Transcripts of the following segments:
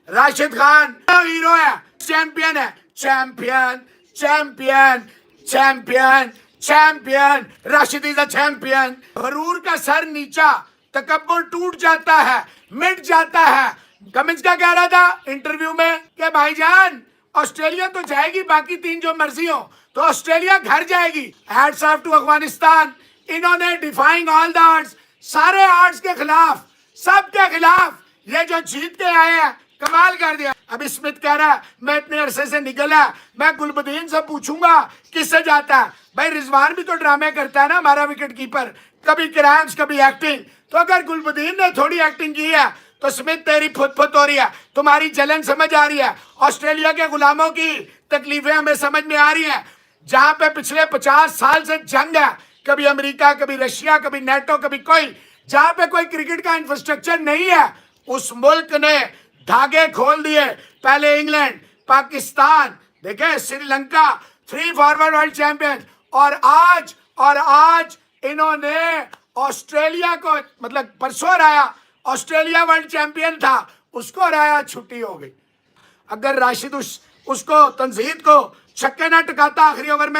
Rashid Khan hero है, champion है, champion champion champion champion. Rashid is a champion. गरूर का सर नीचा, तकब्बुर टूट जाता है, मिट जाता है। कमिंस का कह रहा था इंटरव्यू में कि भाईजान ऑस्ट्रेलिया तो जाएगी, बाकी तीन जो मर्जी हो, तो ऑस्ट्रेलिया घर जाएगी। Hats off to Afghanistan. इन्होंने डिफाइंग ऑल द ऑड्स, सारे ऑड्स के खिलाफ, सबके खिलाफ ये जो जीत के आए हैं, कमाल कर दिया। अभी स्मिथ कह रहा है मैं इतने अरसे से निकला, मैं गुलबदीन से पूछूंगा किससे जाता है। भाई रिजवान भी तो ड्रामे करता है ना, हमारा विकेट कीपर, कभी क्रैम्स कभी एक्टिंग। तो अगर गुलबदीन ने थोड़ी एक्टिंग की है तो स्मिथ तेरी फुत फुत हो रही है, तुम्हारी जलन समझ आ रही है। ऑस्ट्रेलिया के गुलामों की तकलीफें हमें समझ में आ रही है। जहां पे पिछले 50 साल से जंग है, कभी अमेरिका कभी रशिया कभी नेटो कभी कोई, जहां पे कोई क्रिकेट का इंफ्रास्ट्रक्चर नहीं है, उस मुल्क ने धागे खोल दिए। पहले इंग्लैंड, पाकिस्तान, देखे श्रीलंका, 3 फॉरवर्ड वर्ल्ड चैंपियन, और आज इन्होंने ऑस्ट्रेलिया को, मतलब परसों हराया, ऑस्ट्रेलिया वर्ल्ड चैंपियन था, उसको हराया, छुट्टी हो गई। अगर राशिद उसको तंजीद को छक्के ना टिकाता, आखिरी ओवर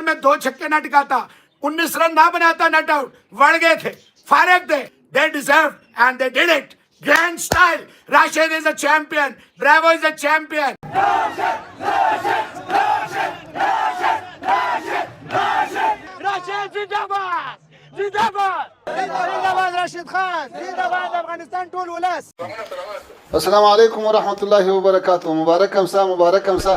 में दो छक्के ना टिकाता, 19 रन ना बनाता, नॉट आउट, बढ़ गए थे, फारग थे। They deserved and they did it. Grand style. Rashid is a champion. Bravo is a champion. Rashid जिंदाबाद जिंदाबाद जिंदाबाद राशिद खान जिंदाबाद अफगानिस्तान टूल उलस। अस्सलाम वालेकुम वरहमतुल्लाहि वबरकातुहू। मुबारक हमसा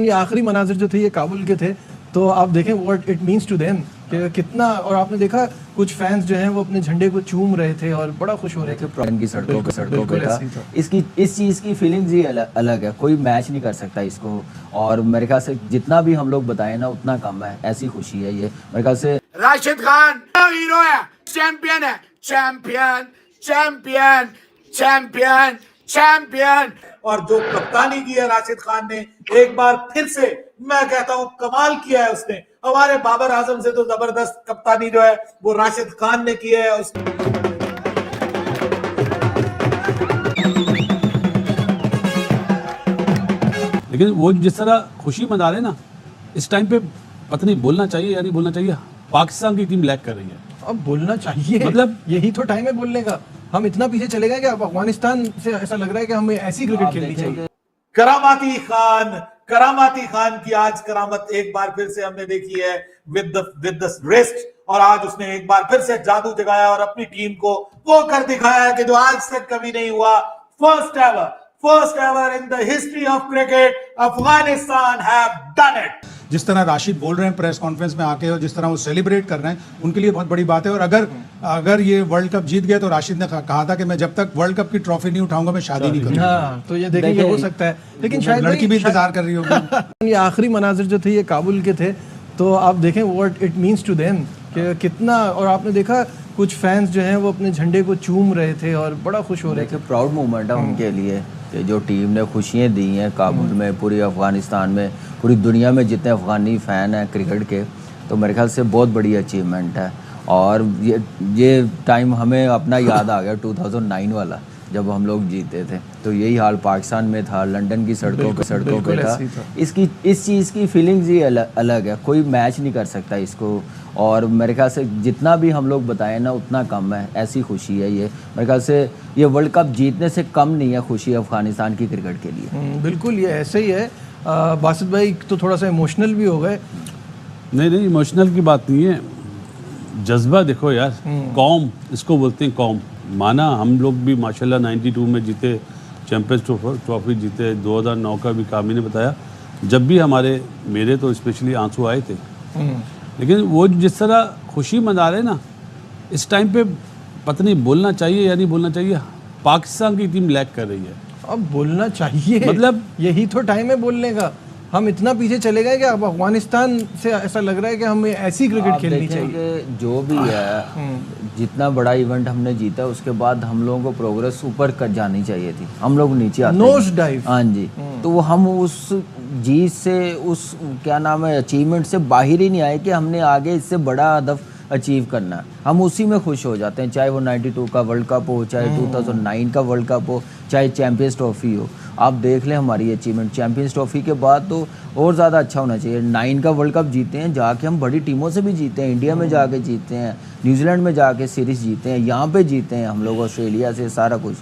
ये आखिरी मनाजिर जो थे ये काबुल के थे, तो आप देखें what it means to them कि कितना। और आपने देखा कुछ फैंस जो हैं वो अपने झंडे को चूम रहे थे और बड़ा खुश हो रहे थे। इनकी सड़कों पे था। इसकी इस चीज़ की फीलिंग्स ही अलग है, कोई मैच नहीं कर सकता इसको। और मेरे ख्याल से जितना भी हम लोग बताएं ना उतना कम है, ऐसी खुशी है ये मेरे ख्याल से। राशिद खान हीरो है, चैंपियन है, चैंपियन चैंपियन चैंपियन चैंपियन। और जो कप्तानी की है राशिद खान ने, एक बार फिर से मैं कहता हूं कमाल किया है उसने। हमारे बाबर आजम से तो जबरदस्त कप्तानी जो है वो राशिद खान ने की है। लेकिन वो जिस तरह खुशी मना रहे ना, इस टाइम पे पता नहीं बोलना चाहिए या नहीं बोलना चाहिए। पाकिस्तान की टीम लैग कर रही है। अब बोलना चाहिए, मतलब यही तो टाइम है बोलने का। हम इतना पीछे चले गए कि अब अफगानिस्तान से ऐसा लग रहा है कि हमें ऐसी क्रिकेट खेलनी चाहिए। करामाती खान की आज करामत एक बार फिर से हमने देखी है विद द रेस्ट। और आज उसने एक बार फिर से जादू जगाया और अपनी टीम को वो कर दिखाया कि जो आज तक कभी नहीं हुआ। First ever in the history of cricket, Afghanistan have done it. जिस तरह राशिद बोल रहे हैं प्रेस कॉन्फ्रेंस में आके, और जिस तरह वो सेलिब्रेट कर रहे हैं, उनके लिए बहुत बड़ी बात है। और अगर ये वर्ल्ड कप जीत गए तो राशिद ने कहा था कि मैं जब तक वर्ल्ड कप की ट्रॉफी नहीं उठाऊंगा मैं शादी नहीं करूंगा। हाँ, तो ये देखेंगे हो सकता है, लेकिन शायद लड़की भी इंतजार कर रही होगी। ये आखिरी मनाजिर जो थे ये काबुल के थे, तो आप देखें what it means to them कि कितना। और आपने देखा कुछ फैंस जो हैं वो अपने झंडे को चूम रहे थे और बड़ा खुश हो रहे थे। प्राउड मोमेंट है उनके लिए कि जो टीम ने खुशियाँ दी हैं काबुल में, पूरी अफगानिस्तान में, पूरी दुनिया में जितने अफगानी फ़ैन हैं क्रिकेट के, तो मेरे ख्याल से बहुत बड़ी अचीवमेंट है। और ये टाइम हमें अपना याद आ गया 2009 वाला, जब हम लोग जीते थे। तो यही हाल पाकिस्तान में था, लंदन की सड़कों पे था। इस चीज़ की फीलिंग्स ही अलग है, कोई मैच नहीं कर सकता इसको। और मेरे ख्याल से जितना भी हम लोग बताएं ना उतना कम है, ऐसी खुशी है ये मेरे ख्याल से। ये वर्ल्ड कप जीतने से कम नहीं है खुशी अफगानिस्तान की क्रिकेट के लिए। बिल्कुल ये ऐसे ही है। बासित भाई तो थोड़ा सा इमोशनल भी हो गए। नहीं, इमोशनल की बात नहीं है, जज्बा देखो यार। कौम इसको बोलते हैं, कौम। माना हम लोग भी माशाल्लाह 92 में जीते, चैंपियंस ट्रॉफी जीते, 2009 का भी कामी ने बताया, जब भी मेरे तो स्पेशली आंसू आए थे। लेकिन वो जिस तरह खुशी मना रहे ना, इस टाइम पे पता नहीं बोलना चाहिए या नहीं बोलना चाहिए। पाकिस्तान की टीम लैग कर रही है। अब बोलना चाहिए, मतलब यही तो टाइम है बोलने का। हम इतना पीछे चले गए कि अब अफगानिस्तान से ऐसा लग रहा है कि हमें ऐसी क्रिकेट खेलनी चाहिए। जो भी है, जितना बड़ा इवेंट हमने जीता उसके बाद हम लोगों को प्रोग्रेस ऊपर कर जानी चाहिए थी, हम लोग नीचे आते नोज डाइव। हाँ जी, तो हम जीत से, उस क्या नाम है, अचीवमेंट से बाहर ही नहीं आए कि हमने आगे इससे बड़ा हदफ अचीव करना है। हम उसी में खुश हो जाते हैं, चाहे वो 92 का वर्ल्ड कप हो, चाहे 2009 का वर्ल्ड कप हो, चाहे चैंपियंस ट्रॉफी हो। आप देख लें हमारी अचीवमेंट, चैंपियंस ट्रॉफी के बाद तो और ज़्यादा अच्छा होना चाहिए। 9 का वर्ल्ड कप जीते हैं, जाके हम बड़ी टीमों से भी जीते हैं, इंडिया में जाके जीते हैं, न्यूजीलैंड में जाके सीरीज़ जीते हैं, यहाँ पे जीते हैं हम लोग ऑस्ट्रेलिया से, सारा कुछ।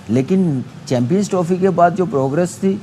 लेकिन चैंपियंस ट्रॉफी के बाद जो प्रोग्रेस थी,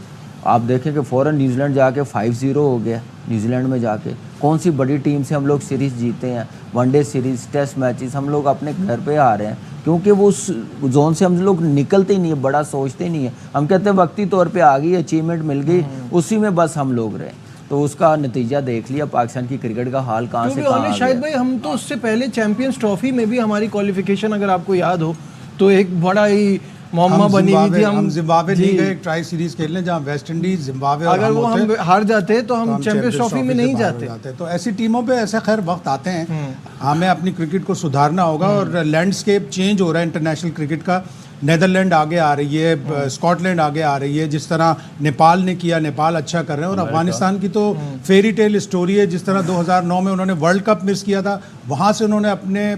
आप देखें कि फ़ौरन न्यूजीलैंड जाके 5-0 हो गया। न्यूजीलैंड में जाके कौन सी बड़ी टीम से हम लोग सीरीज़ जीते हैं, वनडे सीरीज़, टेस्ट मैचेस हम लोग अपने घर पे आ रहे हैं, क्योंकि वो उस जोन से हम लोग निकलते ही नहीं है, बड़ा सोचते ही नहीं है। हम कहते हैं वक्ती तौर पे आ गई, अचीवमेंट मिल गई, उसी में बस हम लोग रहे। तो उसका नतीजा देख लिया, पाकिस्तान की क्रिकेट का हाल कहाँ से कहाँ आ गया। शायद भाई हम तो उससे पहले चैंपियंस ट्रॉफी में भी हमारी क्वालिफिकेशन अगर आपको याद हो तो एक बड़ा ही मोहम्मा बनी हुई थी। हम जिम्बाब्वे नहीं गए, एक ट्राई सीरीज खेलने जहाँ वेस्ट इंडीज, जिम्बाब्वे, अगर वो हम हार जाते तो हम चैंपियंस ट्रॉफी में नहीं जाते। तो ऐसी टीमों पे ऐसे खैर वक्त आते हैं, हमें अपनी क्रिकेट को सुधारना होगा। और लैंडस्केप चेंज हो रहा है इंटरनेशनल क्रिकेट का। नेदरलैंड आगे आ रही है, स्कॉटलैंड आगे आ रही है, जिस तरह नेपाल ने किया, नेपाल अच्छा कर रहे हैं। और अफगानिस्तान की तो फेरी टेल स्टोरी है, जिस तरह 2009 में उन्होंने वर्ल्ड कप मिस किया था, वहाँ से उन्होंने अपने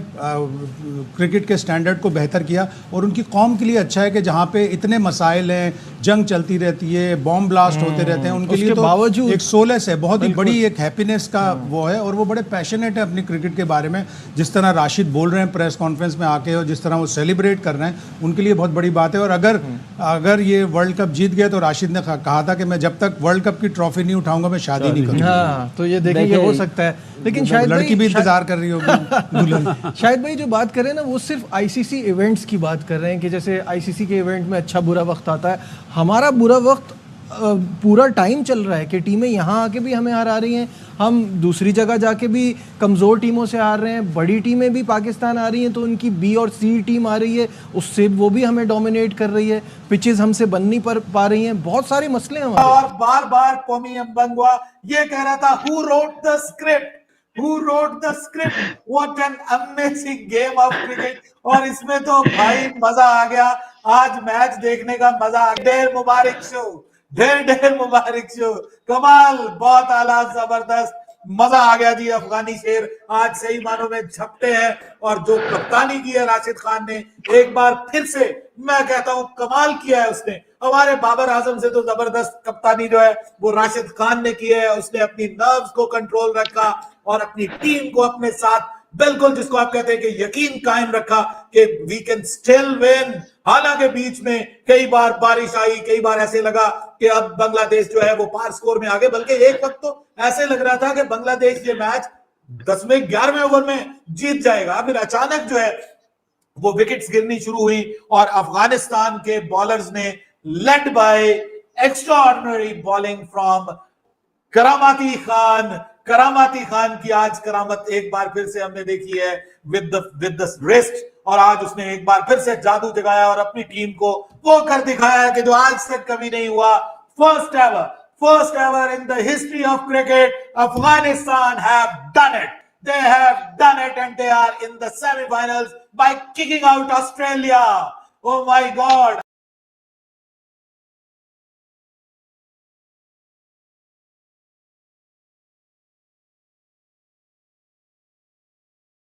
क्रिकेट के स्टैंडर्ड को बेहतर किया। और उनकी कौम के लिए अच्छा है कि जहाँ पे इतने मसाइल हैं, जंग चलती रहती है, बॉम्ब ब्लास्ट होते रहते हैं, उनके लिए तो एक सोलेस है, बहुत ही बड़ी एक हैप्पीनेस का वो है। और वो बड़े पैशनेट है अपनी क्रिकेट के बारे में, जिस तरह राशिद बोल रहे हैं प्रेस कॉन्फ्रेंस में आके, और जिस तरह वो सेलिब्रेट कर रहे हैं, उनके लिए बहुत बड़ी बात है। और अगर ये वर्ल्ड कप जीत गए तो राशिद ने कहा था कि मैं जब तक वर्ल्ड कप की ट्रॉफी नहीं उठाऊंगा मैं शादी नहीं करूंगा। हाँ, तो ये देखिए हो सकता है, लेकिन शायद लड़की भी इंतजार कर रही होगी। शायद भाई जो बात कर रहे हैं ना वो सिर्फ आईसीसी इवेंट्स की बात कर रहे हैं कि जैसे आईसीसी के इवेंट में अच्छा बुरा वक्त आता है, हमारा बुरा वक्त पूरा टाइम चल रहा है कि टीमें यहाँ आके भी हमें हरा रही हैं, हम दूसरी जगह जाके भी कमज़ोर टीमों से हार रहे हैं, बड़ी टीमें भी पाकिस्तान आ रही हैं तो उनकी बी और सी टीम आ रही है, उससे वो भी हमें डोमिनेट कर रही है, पिचेस हमसे बन नहीं पा रही हैं, बहुत सारे मसले हैं हमारे। और बार बार पोमी अम्बंगवा ये कह रहा था, who wrote the script, Who wrote the script? What an amazing game of cricket! और इसमें तो भाई मजा आ गया, आज मैच देखने का मजा आ गया। ढेर मुबारक शो, ढेर मुबारक शो, कमाल, बहुत आला, जबरदस्त, मजा आ गया जी। अफगानी शेर आज सही मानों में झपटे हैं, और जो कप्तानी की है राशिद खान ने, एक बार फिर से मैं कहता हूं कमाल किया है उसने। हमारे बाबर आजम से तो जबरदस्त कप्तानी जो है वो राशिद खान ने की है। उसने अपनी नर्व्स को कंट्रोल रखा और अपनी टीम को अपने साथ बिल्कुल, जिसको आप कहते हैं कि यकीन कायम रखा कि वी कैन स्टिल विन। हालांकि बीच में कई बार बारिश आई, कई बार ऐसे लगा कि अब बांग्लादेश जो है वो पार स्कोर में आगे, बल्कि एक वक्त तो ऐसे लग रहा था कि बांग्लादेश ये मैच 10वें 11वें ओवर में जीत जाएगा। फिर अचानक जो है वो विकेट्स गिरनी शुरू हुई और अफगानिस्तान के बॉलर्स ने led by extraordinary bowling from करामाती खान की आज करामत एक बार फिर से हमने देखी है विद द रिस्ट। और आज उसने एक बार फिर से जादू जगाया और अपनी टीम को वो कर दिखाया है कि जो आज तक कभी नहीं हुआ। First ever in the history of cricket, Afghanistan have done it. They have done it and they are in the semi-finals by kicking out Australia. Oh my God.